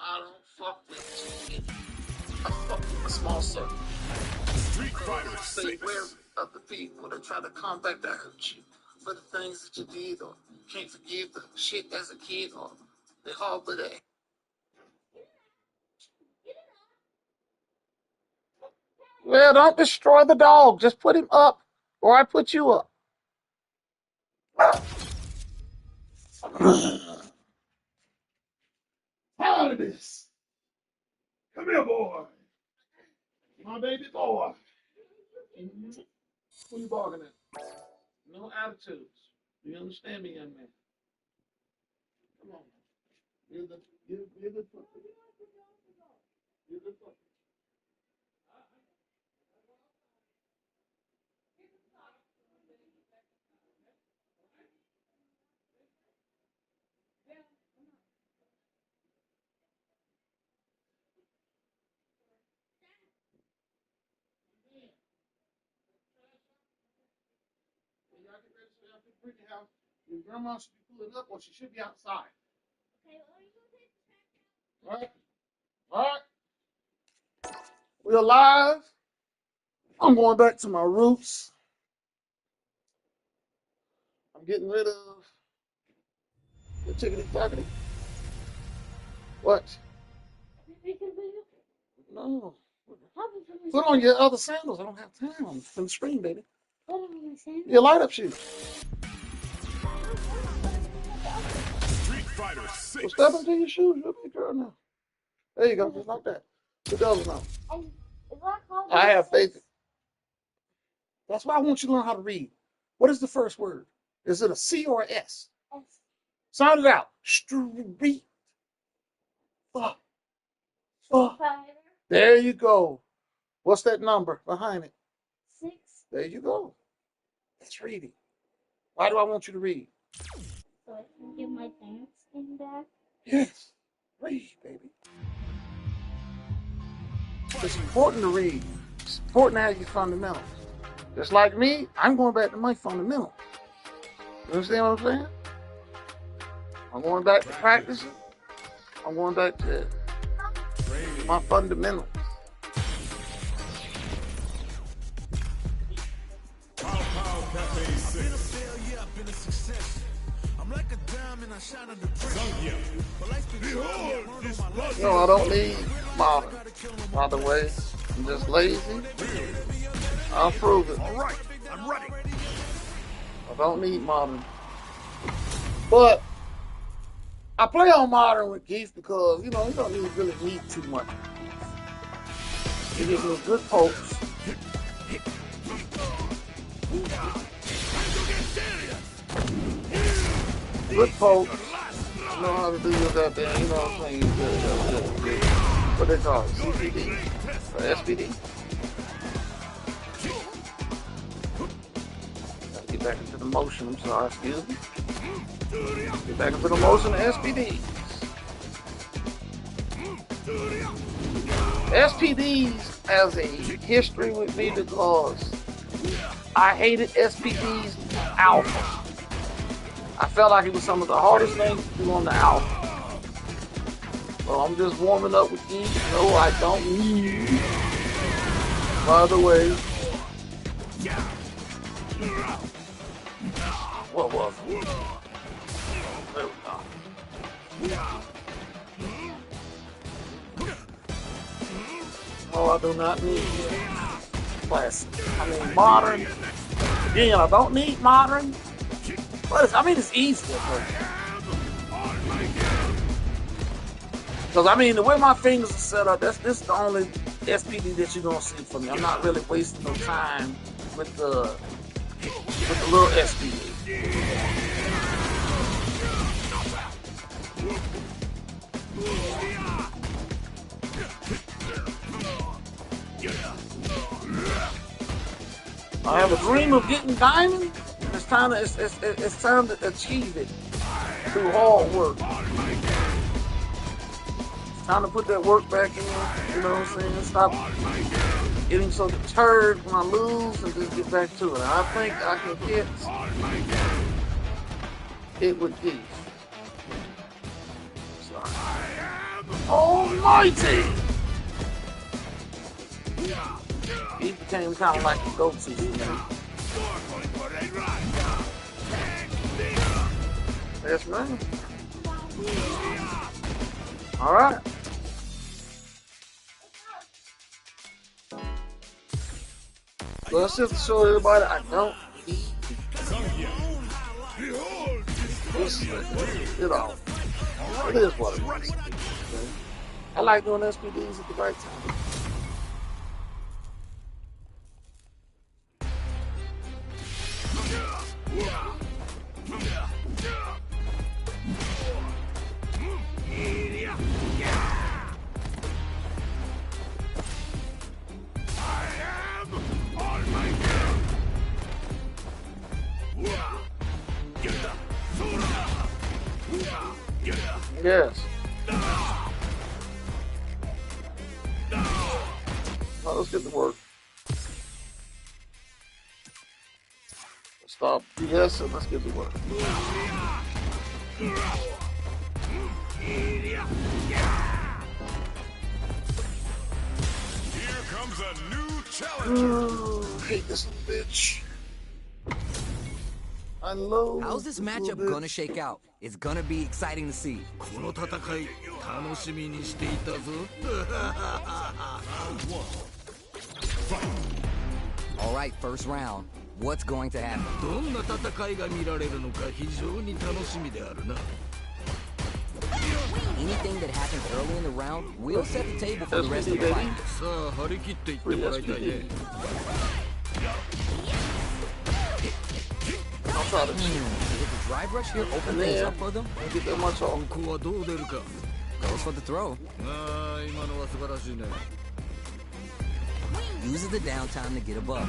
I don't fuck with you. I fuck with a small circle. Street Fighter Stay 6. wary of the people that try to come back that hurt you for the things that you did or can't forgive the shit as a kid or they harbor that. Well, don't destroy the dog. Just put him up, or I put you up. Tired of this. Come here, boy. My baby boy. Who you barking at? No attitudes. Do you understand me, young man? Come on. You're the puppy. You're the puppy. Y'all get ready to stay up at the Brittany house. Your grandma should be pulling up, or she should be outside. All right. All right. We're alive. I'm going back to my roots. I'm getting rid of the chickadee tockety. What? No. Put on your other sandals. I don't have time. From the screen, baby. Your light up shoes. Street Fighter 6. Well, step into your shoes. You're a big girl now. There you go. Just like that. Good doubles now. I have faith. That's why I want you to learn how to read. What is the first word? Is it a C or an S? S. Sound it out. Street. There you go. What's that number behind it? 6. There you go. That's reading. Why do I want you to read? So I can get my dancing back? Yes. Read, baby. It's important to read. It's important to have your fundamentals. Just like me, I'm going back to my fundamentals. You understand what I'm saying? I'm going back to practicing. I'm going back to my fundamentals. No, I don't need modern. By the way, I'm just lazy. I'll prove it. All right, I'm ready. I don't need modern. But I play on modern with Keith because, you don't really need too much. You get some good pokes. Good pokes. You know how to do your goddamn, you know what I'm saying? Good. What they call it? CPD? Or SPD? Gotta get back into the motion. I'm sorry, excuse me. Get back into the motion of SPDs. SPDs has a history with me because I hated SPDs alpha. I felt like it was some of the hardest things to do on the alpha. So I'm just warming up with these. No, I don't need. By the way, what was it? There we go. No, I do not need classic. I mean, modern. Again, I don't need modern. But it's easier. Because, the way my fingers are set up, this is the only SPD that you're going to see from me. I'm not really wasting no time with the little SPD. I have a dream of getting diamond. It's time to achieve it through hard work. It's time to put that work back in. You know what I'm saying? Stop getting so deterred when I lose and just get back to it. I think I can get it with these. Sorry. Oh. Almighty! He became kind of like a go-to for me. Yes, man. All right. Well, it's just to show everybody I don't need this, you know, it is what it is. I like doing SPDs at the right time. Yes. Well, let's get to work. Stop. Yes, and let's get to work. Here comes a new challenger. Hate this little bitch. I know. How's this matchup gonna shake out? It's gonna be exciting to see. この戦い楽しみにしていたぞ Alright, first round. What's going to happen? どんな戦いが見られるのか非常に楽しみであるな Anything that happens early in the round will set the table for the rest of the fight. さあ張り切っていってもらいたいね I'll try to Did the drive rush here open things up for them? Don't get that much off. ここはどう出るか Goes for the throw. ああ今のは素晴らしいね Uses the downtime to get above.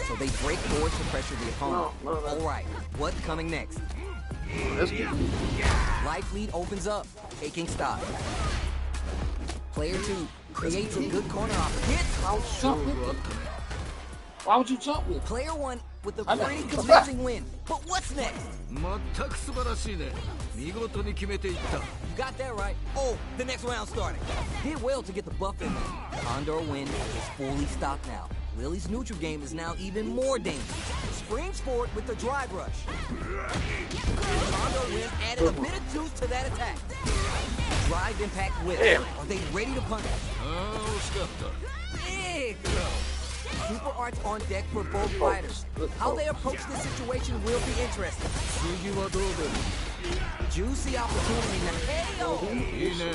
So they break forward to pressure the opponent. No. Alright, what's coming next? Let's get Life lead opens up, taking stock. Player 2 creates a good corner opportunity. Why would you jump me? Player 1 with a pretty convincing win. But what's next? 全く素晴らしいね見事に決めていった You got that right. Oh, the next round started. Did well to get the buff in there. Condor Wind is fully stocked now. Lily's neutral game is now even more dangerous. Springs forward with the drive rush. Condor Wind added a bit of juice to that attack. Drive impact whip. Are they ready to punish? ああ惜しかった Big throw. Super arts on deck for both fighters. How they approach this situation will be interesting. 次はどう Juicy opportunity now. KO! 出るいいね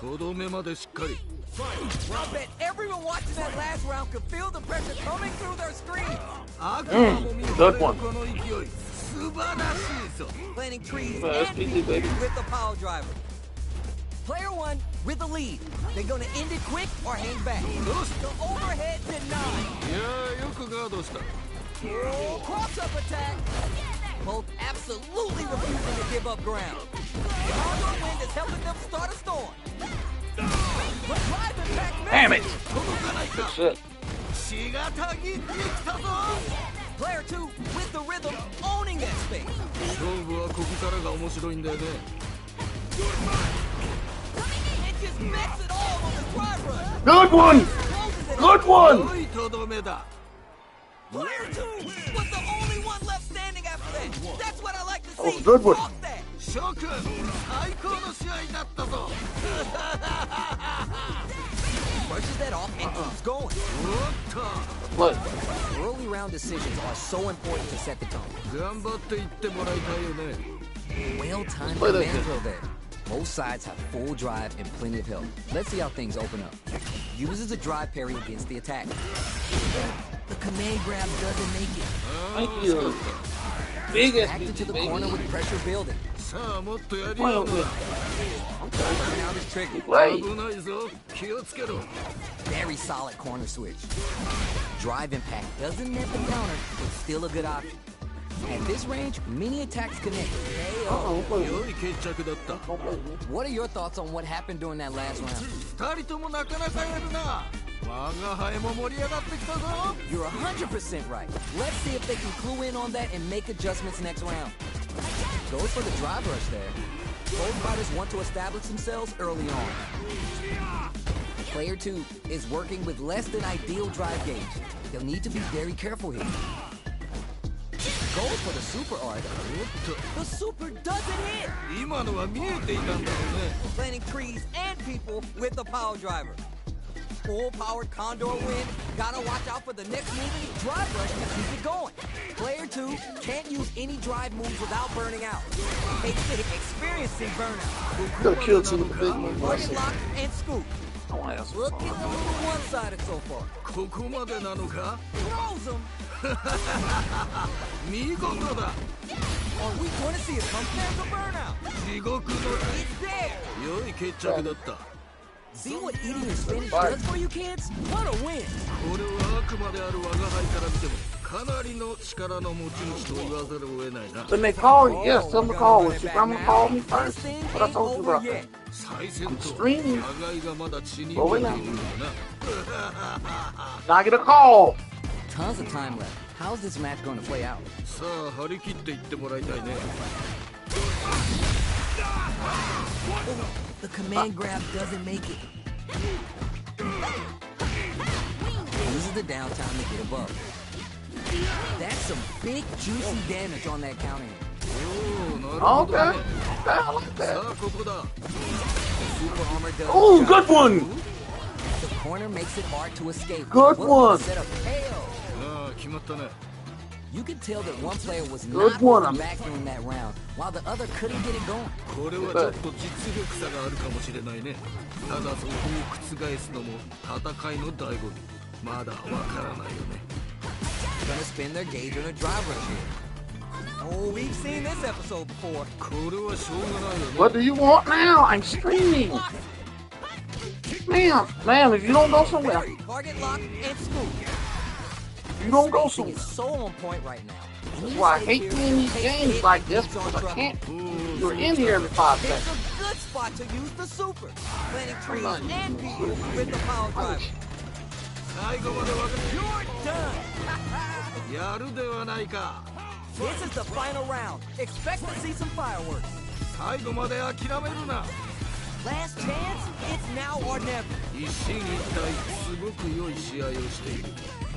とどめまでしっかり I bet everyone watching that last round could feel the pressure coming through their screen. 悪魔も見られるこの勢い素晴らしいぞ Planting trees Well, and SPD, baby. with the power driver. Player 1 with the lead. They're gonna end it quick or hang back. The overhead denied. いやーよくガードした Oh, cross-up attack. Both absolutely refusing to give up ground. Condor Wind is helping them start a storm. But drive impact misses. Damn it! 届かないか Shit. 血がたぎってきたぞ Player 2 with the rhythm owning that space. 勝負はここからが面白いんだよね It just bets it all on the drive rush. Good one! Closes it Good up. one! 良いとどめだ Player 2 was the only one left standing after that. That's what I like to was see. a good one. Talk that. 諸君最高の試合だったぞ Brushes that off and keeps going. おっと Play. Early round decisions are so important to set the tone. 頑張っていってもらいたいよね Well-timed Play that command game. throw there. Both sides have full drive and plenty of help. Let's see how things open up. Uses a drive parry against the attack. The command grab doesn't make it. Thank you. Big Backed into SPD, the baby. corner with pressure building. さあもっとやり Play よ on う good. な Turn out his trigger. Play. 危ないぞ気をつけろ Very solid corner switch. Drive impact doesn't net the counter, but still a good option. At this range, many attacks connect. KO. Uh-oh, don't play with me. 良い決着だった Don't play with me. What are your thoughts on what happened during that last round? 二人ともなかなかやるな我が輩も盛り上がってきたぞ You're 100% right. Let's see if they can clue in on that and make adjustments next round. Goes for the drive rush there. Both fighters want to establish themselves early on. Player 2 is working with less than ideal drive gauge. He'll need to be very careful here. Goes for the super art. The super doesn't hit! 今のは見えていたんだろうね。 Planting trees and people with the power driver. Full-powered Condor Wind. Gotta watch out for the next move in his drive rush to keep it going. Player 2 can't use any drive moves without burning out. Experiencing burnout. Could have killed some of the big moves. Target lock and scoop. I want to ask Looking a little one-sided so far. ここまでなのか Throws him. 見事だ Are we going to see a comeback or burnout? 地獄の It's there. 良い決着だった See what eating your spinach does for you kids? What a win. これはあくまである我が輩から見てもかなりの力の持ち主と言わざるを得ないな When they call you, yes, tell them to call. When your grandma called me first, but I told you about that. 最先頭 Streaming. 互いがまだ血に Rolling 飢え out. ているんだな Now I get a call. Tons of time left. How's this match going to play out? さあ張り切っていってもらいたいね The command grab doesn't make it. Uses the downtime to get above. That's some big juicy damage on that counter. おおなるほど Okay. ね Okay, I like さ that. あここだ Super armor does. Oh, good one. The corner makes it hard to escape. Good one. Set up KO. ああ決まったね You could tell that one player was Good not one. holding back during that round, while the other couldn't get it going. これはちょっと実力差があるかもしれないねただそこを覆すのも戦いの醍醐味まだわからないよね Gonna spin their gauge on a drive rush here. Oh, we've seen this episode before. これはしょうがないよね What do you want now? I'm streaming. Ma'am, if you don't go somewhere, Target lock and scoop. you don't go Spacing somewhere. is so on point right now. That's why I hate playing these games like this because I can't. You're in here every 5 It's seconds. a good spot to use the super. Planting trees and people with the power driver. 最後まで分か You're done. るやるではないか This is the final round. Expect to see some fireworks. 最後まで諦めるな Last chance? It's now or never. 一進一退すごく良い試合をしている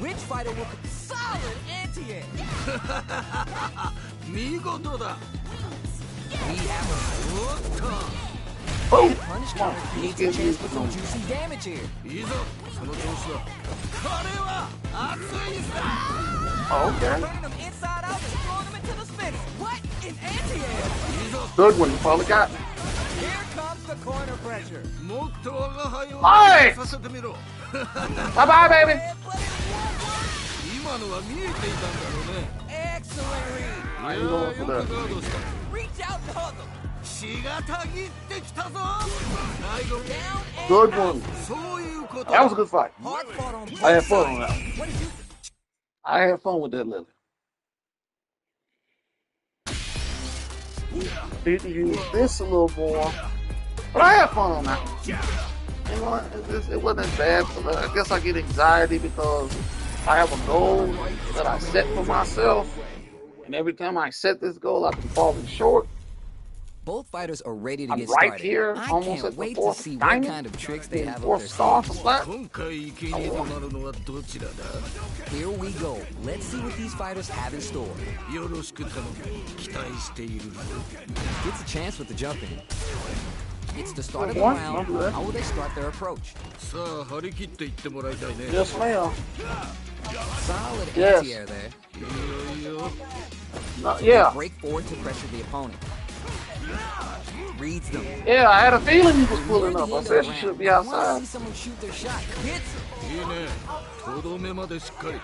Which fighter will solid anti-air? 見事だ We have おっと Oh, a punish counter creates a chance for some juicy damage here. いいぞその調子だこれは熱いさ okay. Turning them inside out and throwing them into the spinner. What? In anti-air? いいぞ Good one. You probably got. Here comes the corner pressure. もっと我が輩をおいさせてみろ Bye bye, baby. And but it won't 今のは見えていたんだろうね work. Excellent read. はいいやーよくガどうもードした Reach out and hug them. 血がたぎってきたぞ最後 Down and Good out. one. そういうこと That was a good fight. Hard fought on both I had fun sides. on that. What did you I had fun with that Lily. Need to use this a little more, but I had fun on that one. You know, it wasn't as bad. But I guess I get anxiety because I have a goal that I set for myself, and every time I set this goal, I've been falling short. Both fighters are ready to I'm get right started. here, I almost can't at the wait to fourth see what diamond, kind of tricks they have up fourth their star for sleeves. flat. 今回生贄となるのはどちらだ Here we go. Let's see what these fighters have in store. よろしく頼む期待しているぞ Gets a chance with the jump in. It's the start of the One, round. don't do that. How will they start their approach? さあ張り切っていってもらいたいね Yes, ma'am. Solid Yes. anti-air there. いいよいいよ Yeah, Break forward to pressure the opponent. Reads them. yeah. I had a feeling he was Near pulling the up. I end of said the she should round, be I want to outside. see someone shoot their shot. Hits him. いいねとどめまでしっかり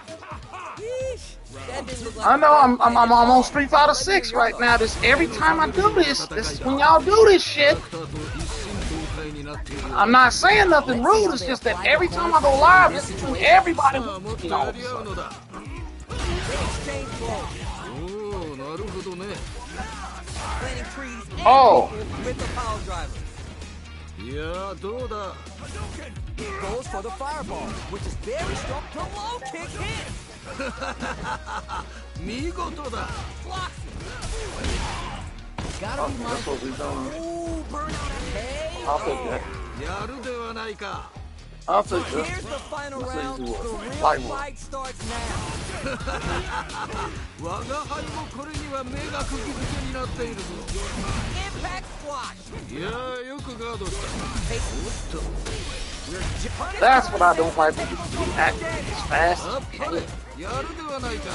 Yeesh. That didn't look like I know a I'm on Street Fighter 6 right now. This every time I do this when y'all do this shit. キャラクターと一心同体になっている I'm not saying nothing rude. It's just that every time I go live, it's between everybody. さあもっと You know, やり合うのだ They exchange blows. おおなるほどね Planting trees and Oh. people with the power driver. いやーどうだ Goes for the fireball, which is very strong. The low kick hits. 見事だ Blocks it. Gotta Oh, be that's what we doing. Ooh, burnout. Hey. I'll take that. やるではないか I'll take that. Here's the final Let's round. see The who real Light one. fight starts now. 我が輩もこれには目が釘付けになっているぞ Impact squash. いやーよくガードした Hey, おっと That's what I don't like. People act as fast. あっぱれやるではないか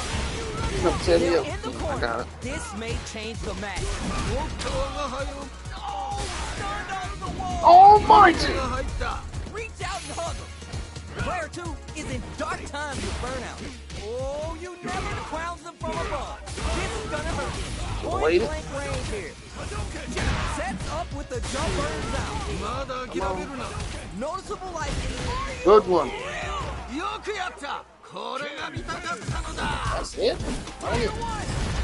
You know, tell me they're up. in the I corner. got it. This may change the match. もっと我が輩を Oh, stunned onto the wall. Almighty! 手が入った Reach out and hug him. Player 2 is in dark times with burnout. Oh, you never crowns them from above. This is gonna hurt. Point Wait. blank range here. Sets up with the jump burns out. まだ諦めるな Noticeable life lead. Good one. よくやったこれが見たかったのだ That's it. Bring it.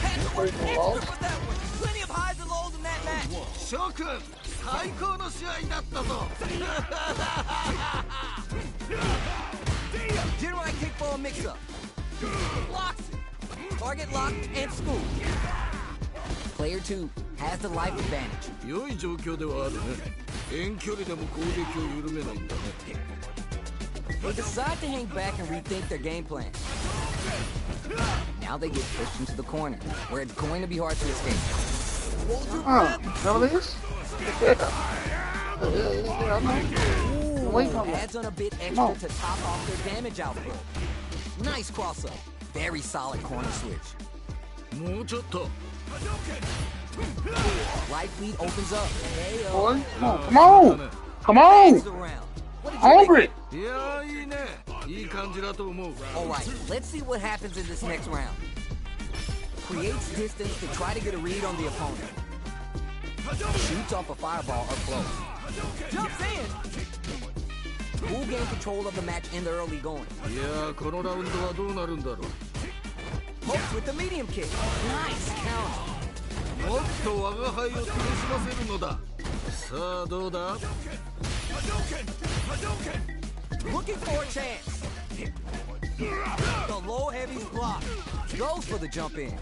Had to work Breaking extra walls. for that one. Plenty of highs and lows in that match. 諸君最高の試合だったぞ General kickball mix-up. Blocks it. Target locked and smooth. Player 2 has the life advantage. 良い状況ではあるね遠距離でも攻撃を緩めないんだね They decide to hang back and rethink their game plan. Now they get pushed into the corner, where it's going to be hard to escape. Hold your Huh. breath. Know this? Yeah. I know. Ooh, Wait a minute. adds on a bit Come extra on. to top off their damage output. Nice cross-up. Very solid corner switch. もうちょっと Life lead opens up. Hey, Boy, come on. Come on. the round. What did you Hungry. いやーいいねいい感じだと思う All right, let's see what happens in this next round. Creates distance to try to get a read on the opponent. Shoots off a fireball up close. Jumps in. Who gained control of the match in the early going? いやーこのラウンドはどうなるんだろう Hopes with the medium kick. Nice counter. もっと我が輩を楽しませるのださあどうだ Looking for a chance. The low heavy's block. Goes for the jump in.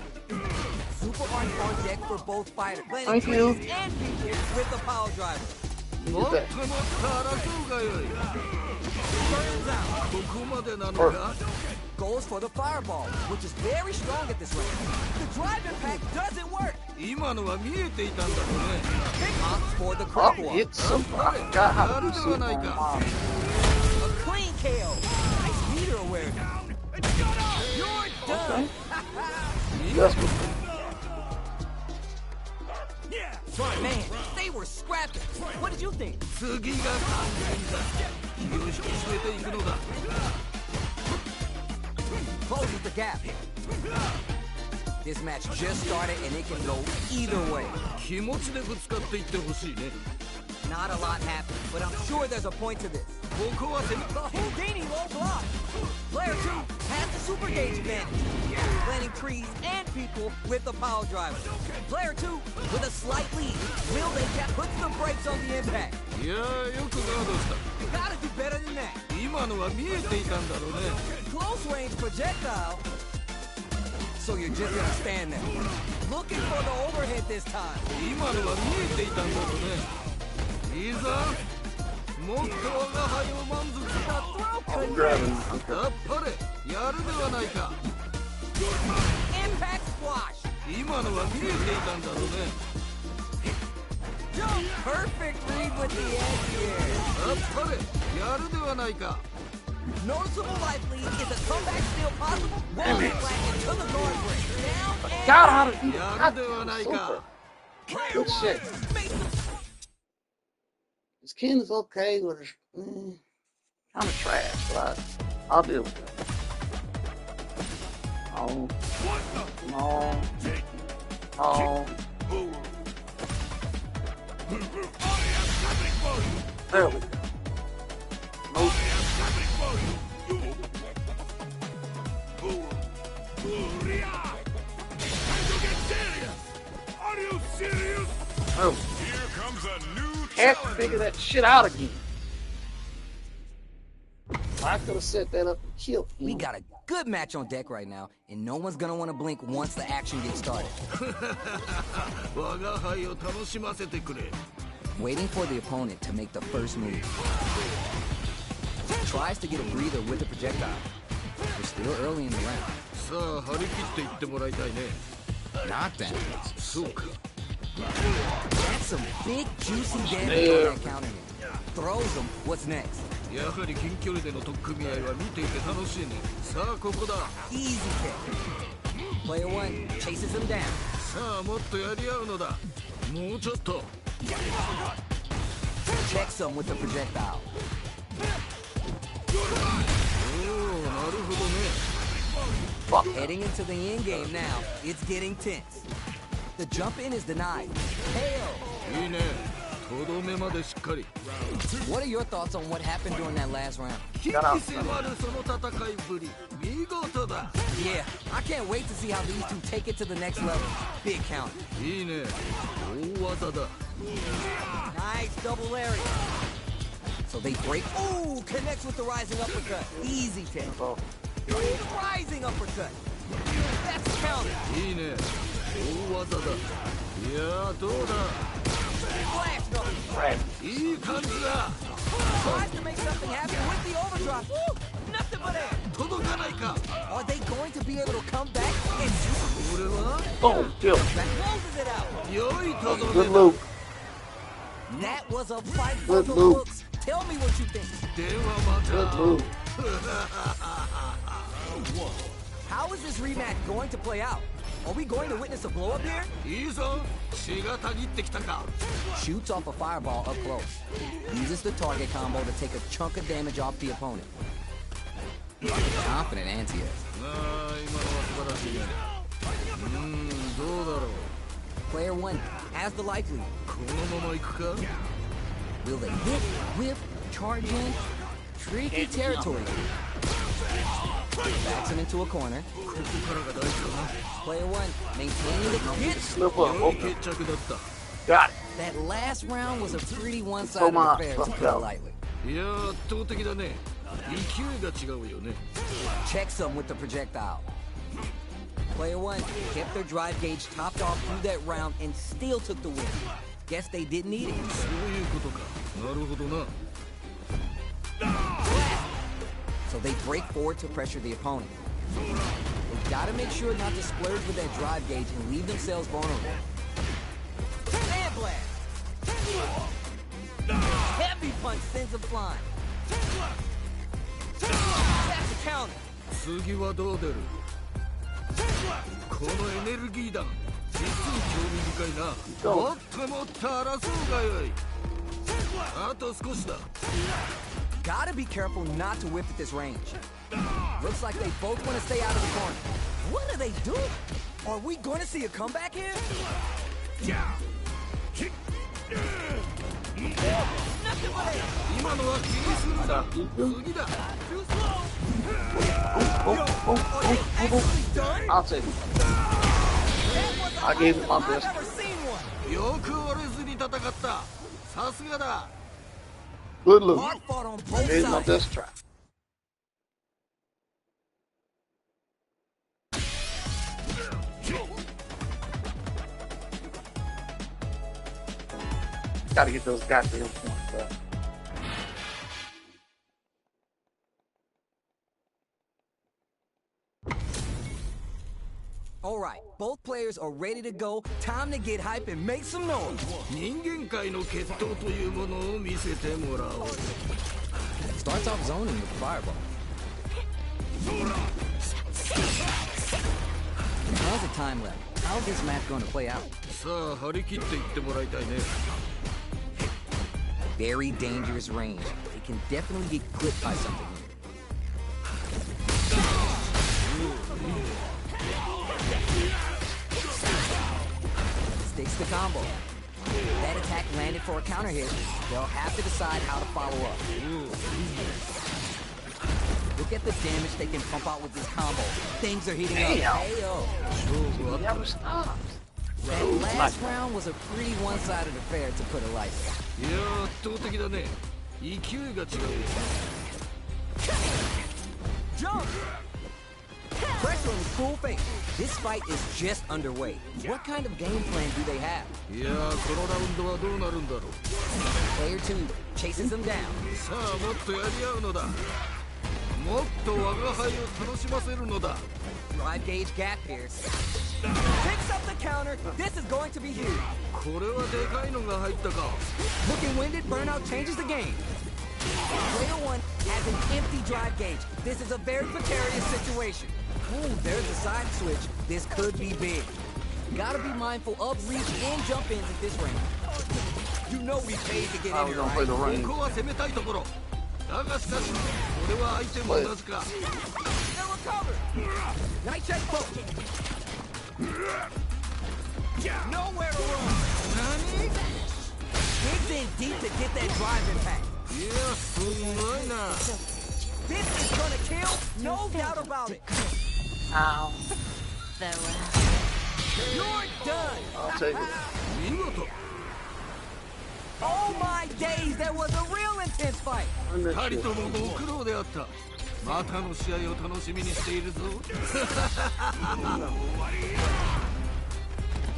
Super on deck for both fighters. Landing Thank you. trees and people with the power driver. もっともっと争うがよい Burns out. ここまでなのか Goes for the fireball, which is very strong at this range. The drive impact doesn't work. 今のは見えていたんだろうね Opts for the Oh, critical one. it's some. I forgot how to do super. A clean KO. Nice meter awareness. You're done. That's what. Man, they were scrapping. What did you think? 次が関連だ気を引き締めていくのだ Closes the gap. This match just started and it can go either way. 気持ちでぶつかっていってほしいね Not a lot happened, but I'm sure there's a point to this. ここは攻め The Houdini low block. Player 2 has the super gauge advantage. Landing trees and people with the power driver. Player 2 with a slight lead. Will they puts the brakes on the impact? いやーよくガードした Gotta do better than that. 今のは見えていたんだろうね Close range projectile. So you're just gonna stand there. Looking for the overhead this time. 今のは見えていたんだろうねいいぞもっと我が輩を満足 The throw I'm connects. grabbing. あっぱれやるではないか Impact squash. 今のは見えていたんだろうね Jump. Perfect read with the edge here. あっぱれやるではないか Noticeable life lead. Is a comeback still possible? Rolling flat into the guard break. Down and God, how to do や that. るではないか Good shit. Made the His skin is okay, but it's kind of trash. But I'll deal with it. Oh. No. Oh. There we go. Nope. Are you serious? Oh. Here comes a new Can't challenger. figure that shit out again. I could have set that up and killed him. We got a good match on deck right now, and no one's gonna want to blink once the action gets started. 我が輩を楽しませてくれ Waiting for the opponent to make the first move. Tries to get a breather with the projectile. We're still early in the round. さあ張り切っていってもらいたいね Knockdown. そうか That's some big juicy damage on that counter hit. Throws him. What's next? やはり近距離での取っ組み合いは見ていて楽しいねさあここだ Easy kick. Player one chases him down. さあもっとやり合うのだもうちょっと Checks him with the projectile. おおなるほどね Heading into the end game now. It's getting tense. The jump in is denied. KO. いいねとどめまでしっかり What are your thoughts on what happened during that last round? 引き迫るその戦いぶり見事だ Yeah, I can't wait to see how these two take it to the next level. Big counter. いいね大技だ Nice double lariat. So they break. Ooh, connects with the rising uppercut. Easy kick. Rising uppercut. That's a counter. いいね大技だいやーどうだ Flash double. いい感じだ Tries to make something happen with the overdrive. Woo, nothing but air. 届かないか Are they going to be able to come back and shoot? 俺は Boom, kill. That closes it out. 良いとど Good めだ loop. That was a fight for Good the move. books. Tell me what you think. ではま Good た move. How is this rematch going to play out? Are we going to witness a blow up here? いいぞ血がたぎってきたか Shoots off a fireball up close. Uses the target combo to take a chunk of damage off the opponent. Confident anti-air. ああ今のは素晴らしいねどうだろう Player one has the life lead. このまま行くか Will they hit, whip, charge in? Tricky territory. Backs him into a corner. ここからが大事だ Player one maintaining the hit. Slip up. な良い Okay. 決着だった Got it. That last round was a pretty one-sided Come on, affair, to let's put it go. lightly. いやー圧倒的だね勢いが違うよね Checks them with the projectile. Player one kept their drive gauge topped off through that round and still took the win. Guess they didn't need it. そういうことかなるほどな So they break forward to pressure the opponent. They gotta make sure not to splurge with that drive gauge and leave themselves vulnerable. Sand blast! Heavy punch sends them flying. That's a counter. 次はどう出るこのエネルギー弾実に興味深いなもっともっと争うがよいあと少しだ Gotta be careful not to whip at this range. Looks like they both want to stay out of the corner. What are they doing? Are we going to see a comeback here? Nothing but air. 今のは気にするな次だ Are they actually done? I'll take it. That was I gave him my I've best. never seen one. よく折れずに戦ったさすがだ Good look. Hard fought on both Here's my sides. best try. Gotta get those goddamn points, bro. All right, both players are ready to go. Time to get hype and make some noise. 人間界の決闘というものを見せてもらおう Starts off zoning with the fireball. How's the time left? How's this match going to play out? さあ張り切っていってもらいたいね Very dangerous range. It can definitely get clipped by something. Sticks the combo. That attack landed for a counter hit. They'll have to decide how to follow up. Look at the damage they can pump out with this combo. Things are heating Damn. up. Ayo. He never stops. That last round was a pretty one-sided affair, to put it lightly. いやー圧倒的だね勢いが違うよ Jump! Pressure on his cool face. This fight is just underway. What kind of game plan do they have? いやー、このラウンドはどうなるんだろう。 Player 2 chases him down. さあ、もっとやり合うのだ。もっと我が輩を楽しませるのだ。 Drive gauge gap pierce. Picks up the counter. This is going to be huge. これはでかいのが入ったか。 Looking winded, burnout changes the game. Player 1 has an empty drive gauge. This is a very precarious situation. Ooh, there's a side switch. This could be big. Gotta be mindful of reach and jump ins at this range. You know we paid to get I in was here, gonna play right? the range. ここは攻めたいところ。だがしかし、これは相手も同じか。 They're recovered. Night check poke. Nowhere to run. Nani? Digs in deep to get that drive impact. いや、すごいな。 This is gonna kill, no doubt about it. Ow. You're done. I'll take it. 見事。 Oh my days, that was a real intense fight. 2二人ともご苦労であった。またの試合を楽しみにしているぞ。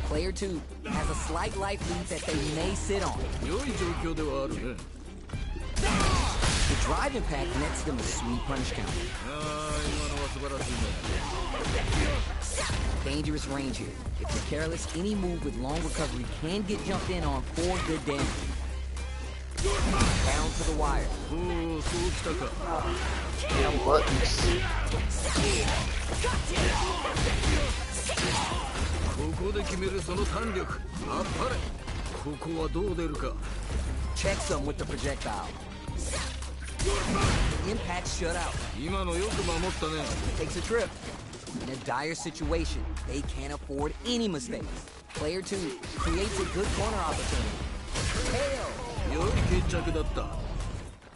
Player 2 has a slight life lead that they may sit on. 良い状況ではあるね。 The drive impact nets them a sweet punish counter. ああ、今のは素晴らしいね。 Dangerous range here. If you're careless, any move with long recovery can get jumped in on for good damage. Down to the wire. おお、そうきたか。 Damn buttons. ここで決めるその弾力。あっぱれ。ここはどう出るか。 Checks them with the projectile. Impact shut out. 今のよく守ったね。 Takes a trip. In a dire situation, they can't afford any mistakes. Player 2 creates a good corner opportunity. Tail. 良い決着だった。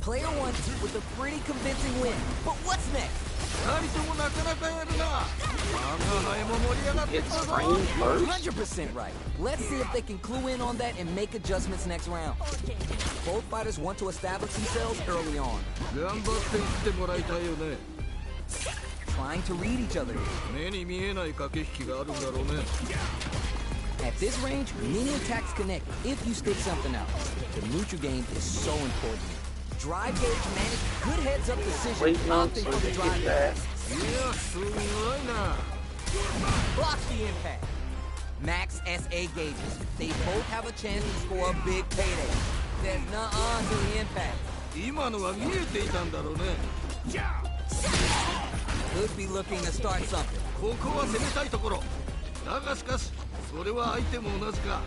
Player 1 with a pretty convincing win. But what's next? 二人ともなかなかやるな。我が輩も盛り上がってき It's たぞ。 range first. 100% right. Let's see if they can clue in on that and make adjustments next round. Both fighters want to establish themselves early on, 頑張っていってもらいたいよね。 trying to read each other. 目に見えない駆け引きがあるんだろうね。 At this range, many attacks connect if you stick something out. The neutral game is so important. Drive gauge managed good heads up decision, Waiting on opting so for the they drive get gauge. that. いや、すごいな。 Blocks the impact. Max SA gauges. They both have a chance to score a big payday. There's nuh-uh to the impact. 今のは見えていたんだろうね。 Could be looking to start something. ここは攻めたいところ。だがしかし、それは相手も同じか。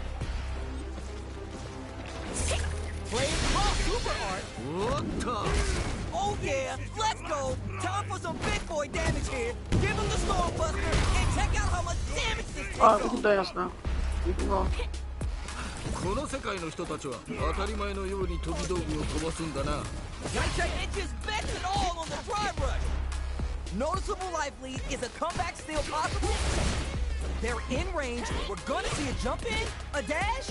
Play cross super art. おっと。 Oh yeah, let's go. Time for some big boy damage here. Give him the storm buster and check out how much damage this takes Alright, we off. can dance now. We can go. この世界の人たちは当たり前のように飛び道具を飛ばすんだな。 Nightshade, it just bets it all on the drive rush. Noticeable life lead. Is a comeback still possible? They're in range. We're gonna see a jump in, a dash.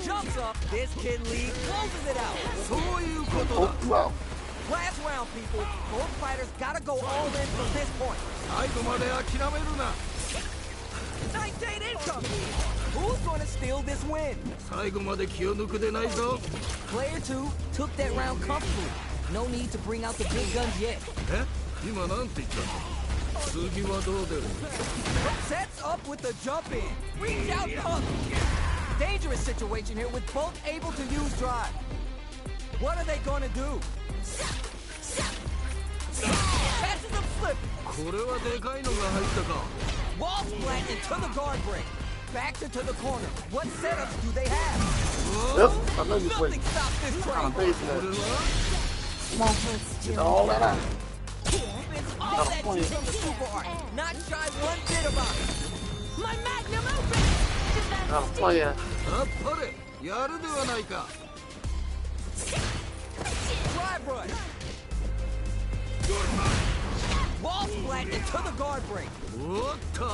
Jumps up. This kid lead closes it out. そういうことだ。 Oh, wow. Last round, people. Both fighters gotta go all in from this point. 最後まで諦めるな。 Nightshade incoming. Who's gonna steal this win? 最後まで気を抜くでないぞ。 Player 2 took that round comfortably. No need to bring out the big guns yet. え、今なんて言ったの。次はどう出る。 Sets up with the jump in. Reach out pump. Dangerous situation here with both able to use drive. What are they gonna do? Catches them slipping. これはでかいのが入ったか。 Wall splat into the guard break. Back into the corner. What setups do they have? Yep, I know you play. Nothing stops this I'm train. facing これ that. は Come on, get all that out. Spins all that juice on the super art. Not shy one bit about it. My magnum opus. Gotta play it. あっぱれ。やるではないか。 Drive rush. Wall splat into the guard break. おっと。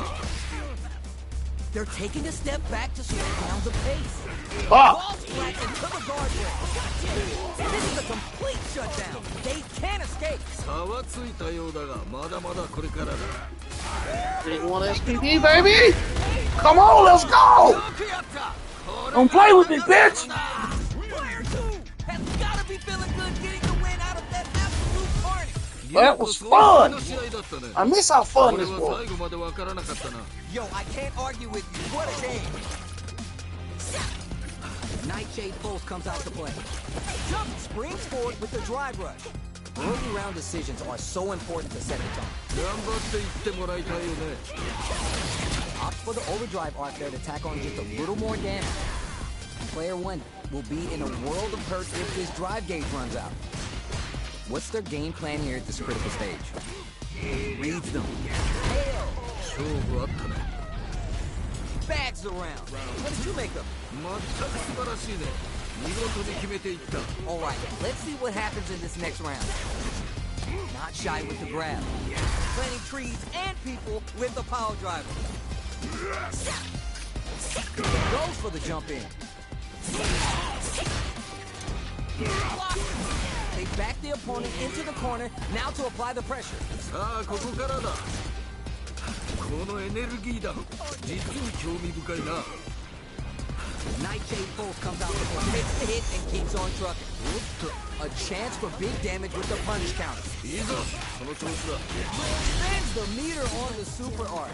They're taking a step back to slow down the pace. Ah! Wall splat into the guard break. This is a complete shutdown. They たようだがまだまだこれからだ。 Big one SPD, baby! Come on, let's go! Don't play with me, bitch! Player 2 has gotta be feeling good getting the win out of that absolute carnage. That was fun! I miss how fun this was. Yo, I can't argue with you. What a game. Nightshade Pulse comes out to play. Jump springs forward with the drive rush. Early round decisions are so important to set the tone. Opt for the overdrive art there to tack on just a little more damage. Player 1 will be in a world of hurt if this drive gauge runs out. What's their game plan here at this critical stage? Reads them. Hell! Bags around. What did you make of it? Alright, let's see what happens in this next round. Not shy with the grab. Planting trees and people with the power driver. Goes for the jump in. They back the opponent into the corner, now to apply the pressure. Nightshade Pulse comes out before takes the hit and keeps on trucking. A chance for big damage with the punish counter. Spends the meter on the super art.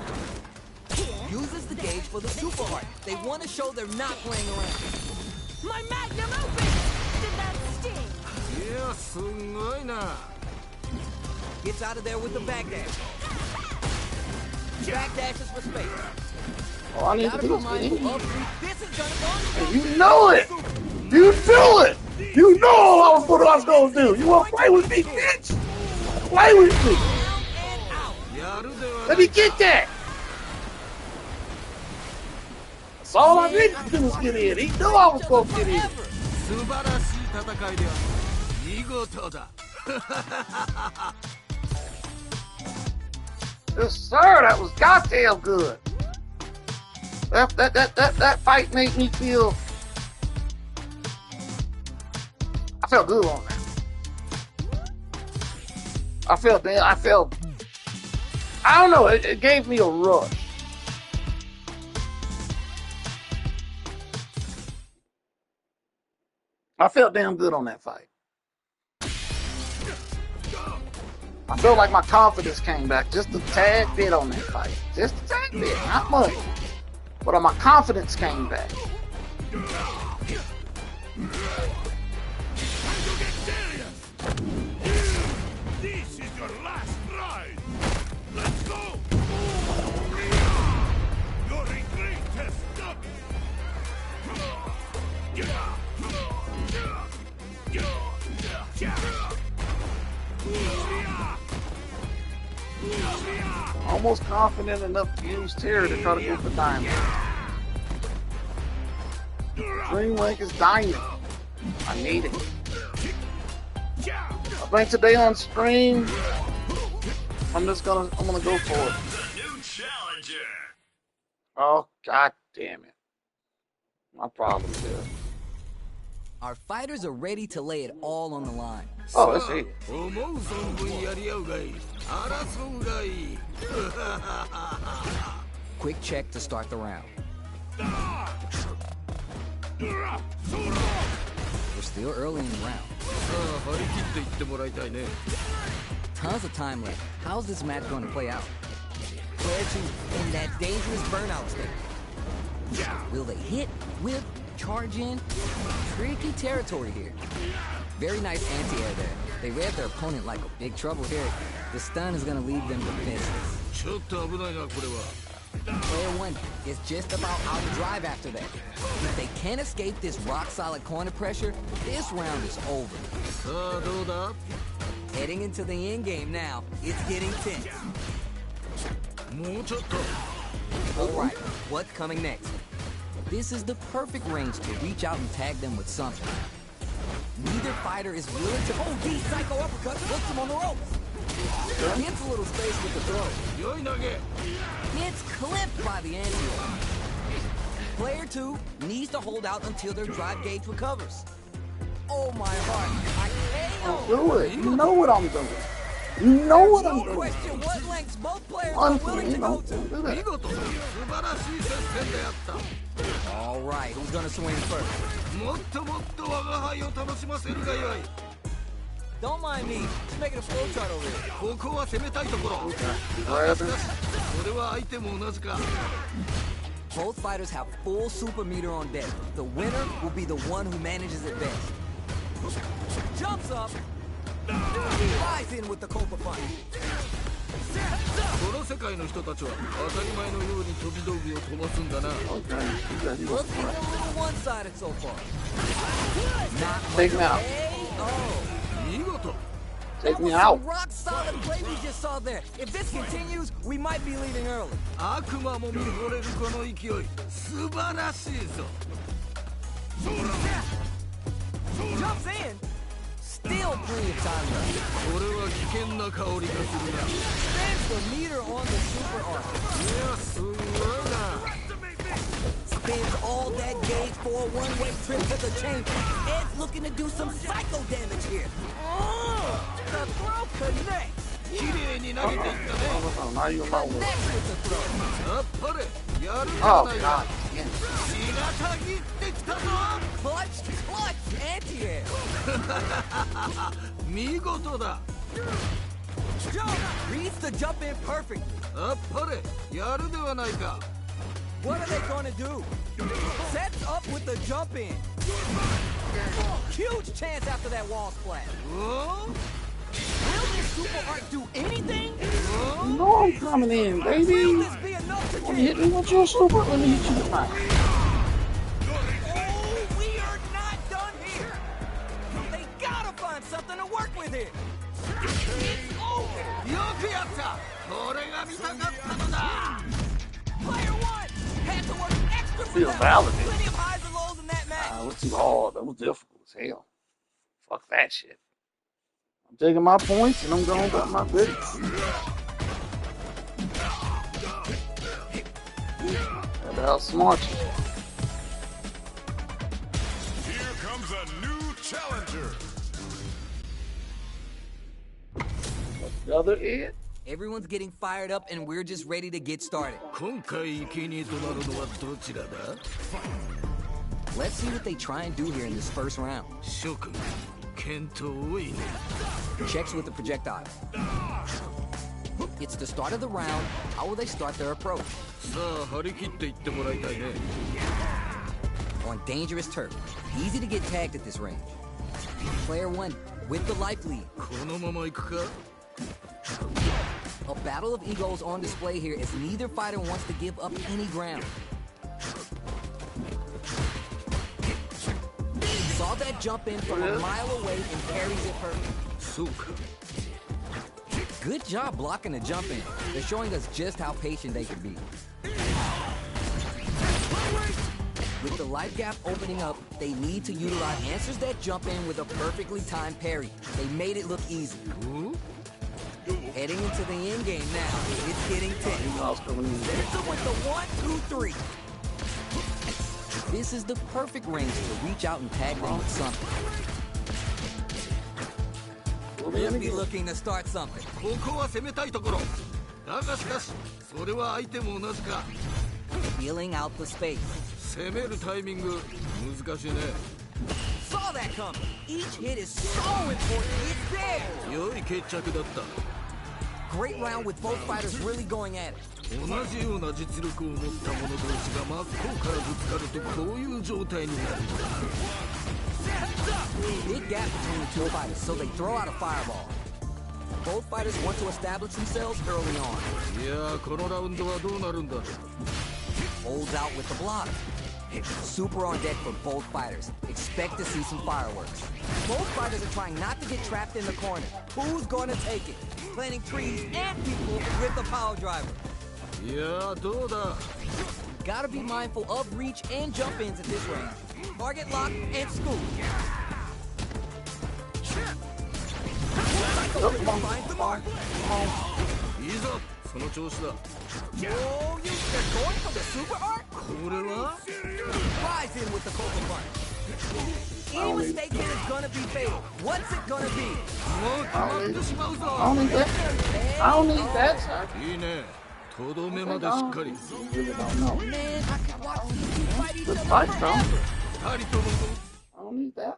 Uses the gauge for the super art. They want to show they're not playing around. My magnum opus! Did that sting? Gets out of there with the backdash. Backdashes for space. Oh, I need to Gotta do this. remind you of this is gonna go. You know it! You do it! You know what I was gonna do! You wanna play with me, bitch? Play with me! Let me get that! That's all I needed to do was get in. He knew I was supposed to get in. Yes, sir, that was goddamn good. That fight made me feel. I felt good on that. I don't know, it gave me a rush. I felt damn good on that fight. I felt like my confidence came back just a tad bit on that fight. Just a tad bit, not much. But my confidence came back. This is your last ride. Let's go. Your retreat has stopped. Almost confident enough to use Terror to try to go for Diamond. Dream Link is Diamond. I need it. I think today on stream, I'm gonna go for it. The new challenger. Oh, god damn it. My problem here. Our fighters are ready to lay it all on the line. Oh, let's see. Quick check to start the round. We're still early in the round. Tons of time left. How's this match going to play out? Player 2 in that dangerous burnout state. Will they hit, whip, charge in? Tricky territory here. Very nice anti-air there. They read their opponent like a big trouble here. The stun is going to leave them defenseless. Player 1 is just about out of drive after that. If they can't escape this rock-solid corner pressure, this round is over. Heading into the end game now, it's getting tense. Alright, what's coming next? This is the perfect range to reach out and tag them with something. Neither fighter is willing to... Oh, these psycho uppercuts puts him on the ropes. Gets a little space with the throw. Gets clipped by the anti-air. Player 2 needs to hold out until their drive gauge recovers. Oh my heart, I can't. Do it. You know what I'm doing. You know what I'm No doing. question what lengths both players are One willing to go don't to. do that. 見事素晴らしい接戦であった All right, who's gonna swing first? もっともっと我が輩を楽しませるがよい Don't mind me. Just making a flow chart over here. ここは攻めたいところ Grab し it. かしそれは相手も同じか Both fighters have full super meter on deck. The winner will be the one who manages it best. Jumps up. Flies in with the Copa punch. この世界の人たちは当たり前のように飛び道具を飛ばすんだな Okay. You got- you got- Looking a little one-sided so far. Not Take me out. KO. 見事 Take That me was out. some rock-solid play we just saw there. If this continues, we might be leaving early. 悪魔も見惚れるこの勢い素晴らしいぞ Jumps in. Still plenty of time left. これは危険な香りがするな Spins the meter on the super arc. いやすごいな Spins all that gauge for a one-way trip to the chamber. Ed's looking to do some psycho damage here. The throw connects. 綺麗に投げていったね Oh, now you're my way. Connects with the throw. やっぱりやるじゃ Oh ない God. か Again. 血がたぎってきたぞ Clutch, anti-air. 見事だ Jump. Reads the jump in perfectly. やっぱりやるではないか What are they gonna do? Sets up with the jump in. Huge chance after that wall splash. お Will this super arc do anything? You know I'm coming in, Will baby. this be enough to Wanna hit change? me with your super? Let me hit you with mine. Oh, we are not done here. They gotta find something to work with here. It's over. よくやったこれが見たかったのだ Player one had to work extra for Feel that. validated. Plenty of highs and lows in that match. That was too hard. That was difficult as hell. Fuck that shit. I'm taking my points and I'm going about my business. That outsmart you. Here comes a new challenger. The other end? Everyone's getting fired up and we're just ready to get started. 今回生贄となるのはどちらだ Let's see what they try and do here in this first round. 諸君健闘多いね Checks with the projectile. It's the start of the round. How will they start their approach? さあ張り切っていってもらいたいね On dangerous turf. Easy to get tagged at this range. Player one with the life lead. このまま行くか A battle of egos on display here as neither fighter wants to give up any ground. Saw that jump in from a mile away and carries it perfect. そうか Good job blocking the jump in. They're showing us just how patient they can be. With the life gap opening up, they need to utilize answers that jump in with a perfectly timed parry. They made it look easy. Heading into the end game now. It's getting tense. I was coming in. Spencer with the 1, 2, 3. This is the perfect range to reach out and tag them with something. We'll be looking to start something. ここは攻めたいところだがしかしそれは相手も同じか Feeling out the space. 攻めるタイミング難しいね Saw that coming. Each hit is so important. It's there. 良い決着だった Great round with both fighters really going at it. 同じような実力を持った者同士が真っ向からぶつかるとこういう状態になるんだ Big gap between the two fighters, so they throw out a fireball. Both fighters want to establish themselves early on. いやーこのラウンドはどうなるんだろう Holds out with the block. Super on deck for both fighters. Expect to see some fireworks. Both fighters are trying not to get trapped in the corner. Who's gonna take it? Planting trees and people with the power driver. いやーどうだ Gotta be mindful of reach and jump ins at this range. Target lock and scoop. Finds the mark. いいぞその調子だ Oh, they're going for the super arc? これは Flies in with the Copa punch. Any mistake here is gonna be fatal. What's it gonna be? もう決まってしまうぞ I don't need that. I don't need that, sir. いいねとどめまでしっかり You really don't know. Man, I could watch these two fight each Good other fight, though. forever. 二人とも I don't need that.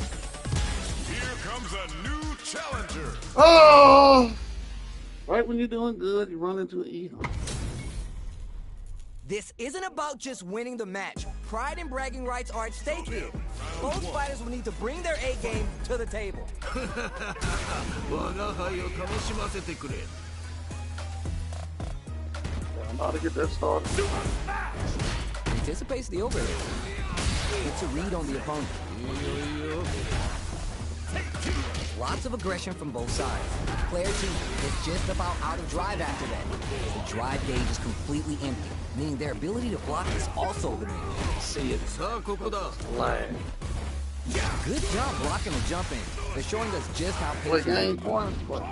Here comes a new challenger. Oh! Right when you're doing good, you run into an E. This isn't about just winning the match. Pride and bragging rights are at stake here. Both fighters will need to bring their A game to the table. 我が輩を楽しませてくれ I'm about to get that started. Anticipates the overhead. Gets a read on the opponent. いいよいいよ Lots of aggression from both sides. Player 2 is just about out of drive after that. The drive gauge is completely empty, meaning their ability to block is also diminished. See it. さあここだ Lag. Good job blocking the jump in. They're showing us just how What patient game one? What?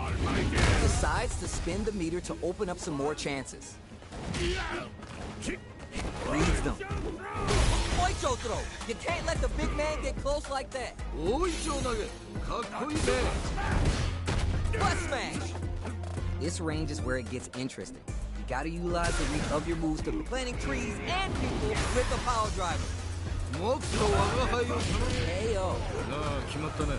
decides to spin the meter to open up some more chances. Reads them. Moicho throw. You can't let the big man get close like that. 大いちょう投げかっこいいね Bus smash. This range is where it gets interesting. You gotta utilize the reach of your moves to planting trees and people with the power driver. もっと我が輩を頼む KO. なあ決まったね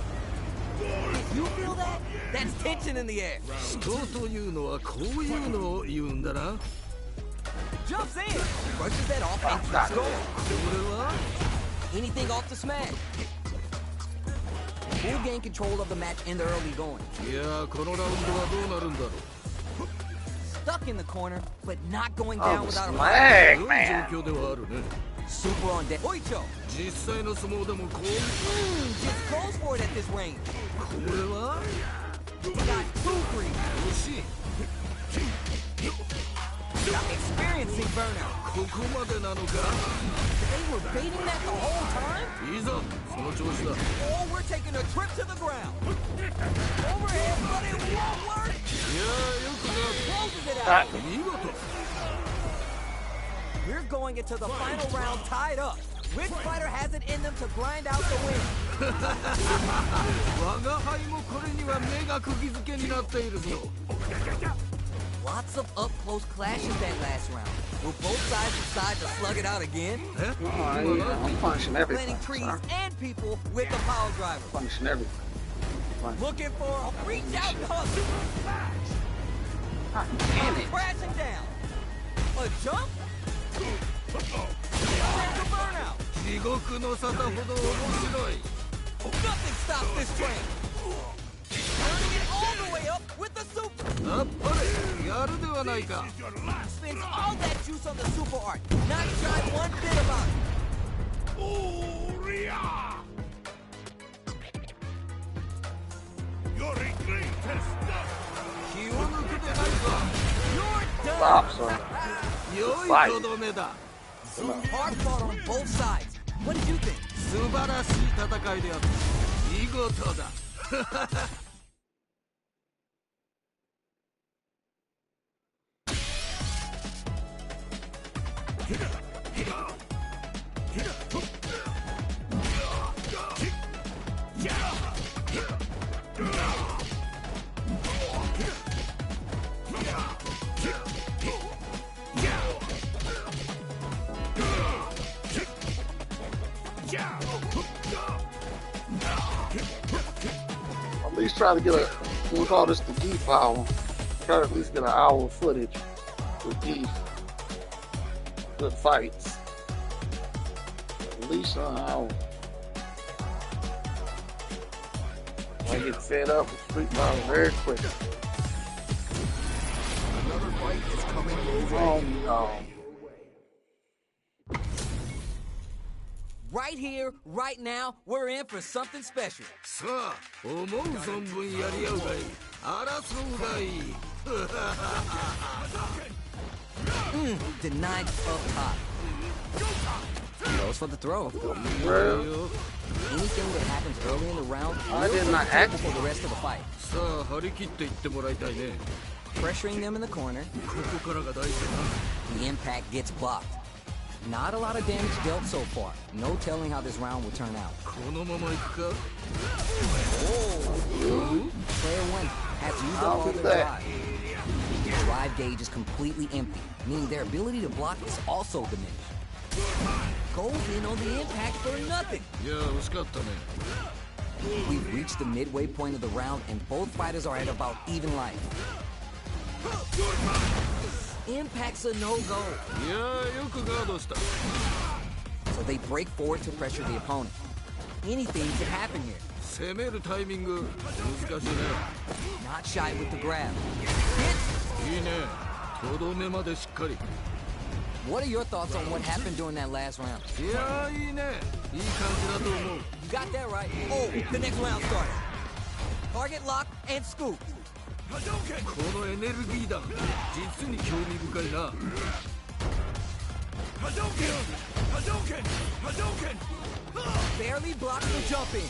You feel that? That's tension in the air. 人というのはこういうのを言うんだな Jumps in. Brushes that off and keeps going. 俺は Anything off the smash. Who gain control of the match in the early going. いやこのラウンドはどうなるんだろう Stuck in the corner, but not going down Oh, without a fight. slag, 良い man. 状況ではあるね Super on deck. Oicho. 実際の相撲でもこういう Just goes for it at this range. これは Got two free. 惜しい Got experiencing burnout. ここまでなのか They were baiting that the whole time? いいぞその調子だ Or we're taking a trip to the ground. Overhead, but it won't work. いやよく Closes it あ out. な見事 We're going into the final round tied up. Which fighter has it in them to grind out the win? 我が輩もこれには目が釘付けになっているぞ Lots of up-close clashes that last round. Will both sides decide to slug it out again? え I'm punishing everything. Planting trees Sir. and people with the power driver. Punishing everything. Looking for a reach out hustle. God damn it. Crashing down. A jump? There's a burnout. 地獄の沙汰ほど面白い Nothing stops this train. Turning it all the way up with the super. あっぱれやるではないか Your last Spends all that juice on the super art. Not shy one bit about it. Uria! Your retreat has done. 気を抜くでないか You're Stop, done. son. 良いとどめだ Hard fought on both sides. What did you think? 素晴らしい戦いであった見事だ At least try to get a, we call this the Geef hour. Try to at least get an hour of footage with Geef. Good fights. At least an hour. I get fed up with Street Fighter very quick. Another fight is coming your way. Oh no. Right here, right now, we're in for something special. さあ思う存分やり合うがいい争うがいい Denied up top. Goes for the throw. Bro, Anything that happens early in the round I will did take not the table act- for the rest of the fight. さあ張り切っていってもらいたいね Pressuring them in the corner, ここからが大事だ the impact gets blocked. Not a lot of damage dealt so far. No telling how this round will turn out. このまま行くか Player 1 has used up I'll all do their that. drive. The drive gauge is completely empty, meaning their ability to block is also diminished. Goes in on the impact for nothing. いや惜しかったね We've reached the midway point of the round, and both fighters are at about even life. Impact's a no-go, いやよくガードした so they break forward to pressure the opponent. Anything could happen here. 攻めるタイミング難しいね Not shy with the grab. いいねとどめまでしっかり What are your thoughts on what happened during that last round? いやいいねいい感じだと思う You got that right. Oh, the next round started. Target lock and scoop. このエネルギー弾実に興味深いな Barely blocks the jump in.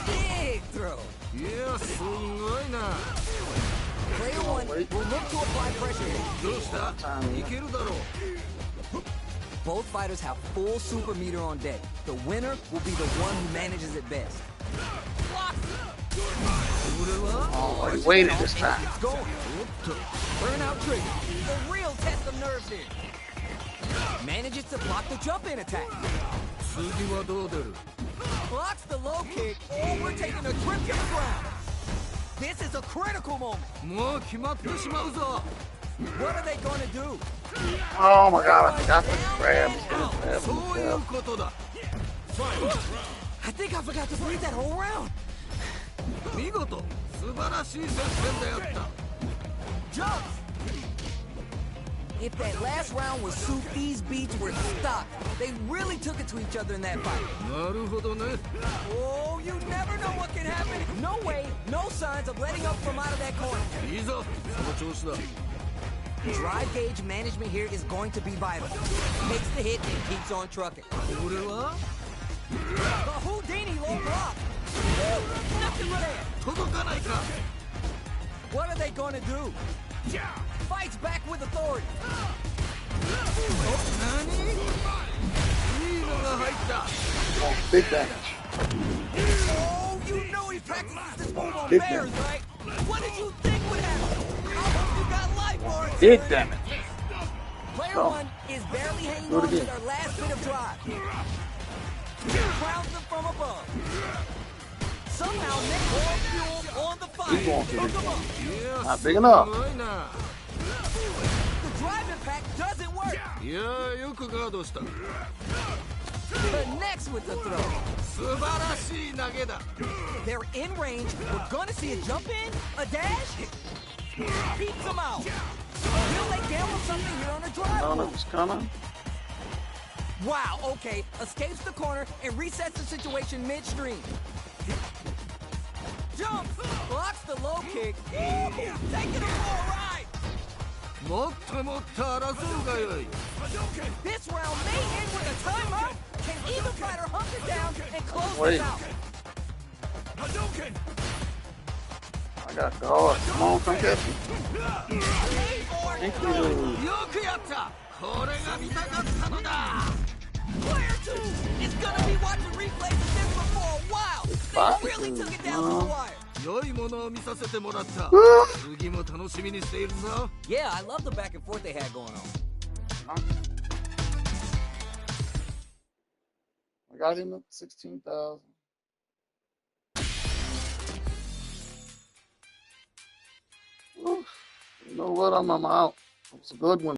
Big throw. いやすごいな Player 1 will look to apply pressure here. どうしたいけるだろう Both fighters have full super meter on deck. The winner will be the one who manages it best. oh, he waited this time. It's going. Burnout trigger. A real test of nerves here. Manages to block the jump-in attack. 次はどう出る Blocks the low kick. Oh, we're taking a trip to the ground. This is a critical moment. もう決まってしまうぞ What are they going to do? Oh my god, I forgot to grab. Grab そういうことだ I think I forgot to breathe that whole round. 見事素晴らしい接戦であった Jumps. If that last round was soup, these beats were stock. They really took it to each other in that fight. なるほどね Oh, you never know what can happen. No way, no signs of letting up from out of that corner. いいぞその調子だ Drive gauge management here is going to be vital. Takes the hit and keeps on trucking. これは The Houdini low block. Woo, nothing there. 届かないか What are they going to do? Fights back with authority. 何いいのが入った Oh, big damage. Oh, you know he practices this move on Big bears, damage. right? What did you think would happen? I hope you got life for it. Big damage. Player Oh. 1 is barely hanging Do it on to again. their last bit of drive. Crowns them from above. Somehow Nick more fuel on the fire. He's going for Took it. him up. いや Not す big ご enough. いな The drive impact doesn't work. いやよくガードした Connects with the throw. 素晴らしい投げだ They're in range. We're gonna see a jump in, a dash. Beats them out. Will they gamble something here on the drive? No, move? it was coming. Wow, okay. Escapes the corner and resets the situation midstream. Jumps, blocks the low kick. Ooh, taking him for a ride. もっともっと争うがよい This round may end with a timeout. Can either fighter hunt it down and close Wait. this out? I got guard. Come on, come catch me. Or Thank you. よくやったこれが見たかったのだ player 2 is gonna be watching replays of this one for a while. They really took it down to the wire. 良いものを見させてもらった次も楽しみにしているぞ Yeah, I love the back and forth they had going on. I got him at 16,000. You know what? I'm out. It was a good one.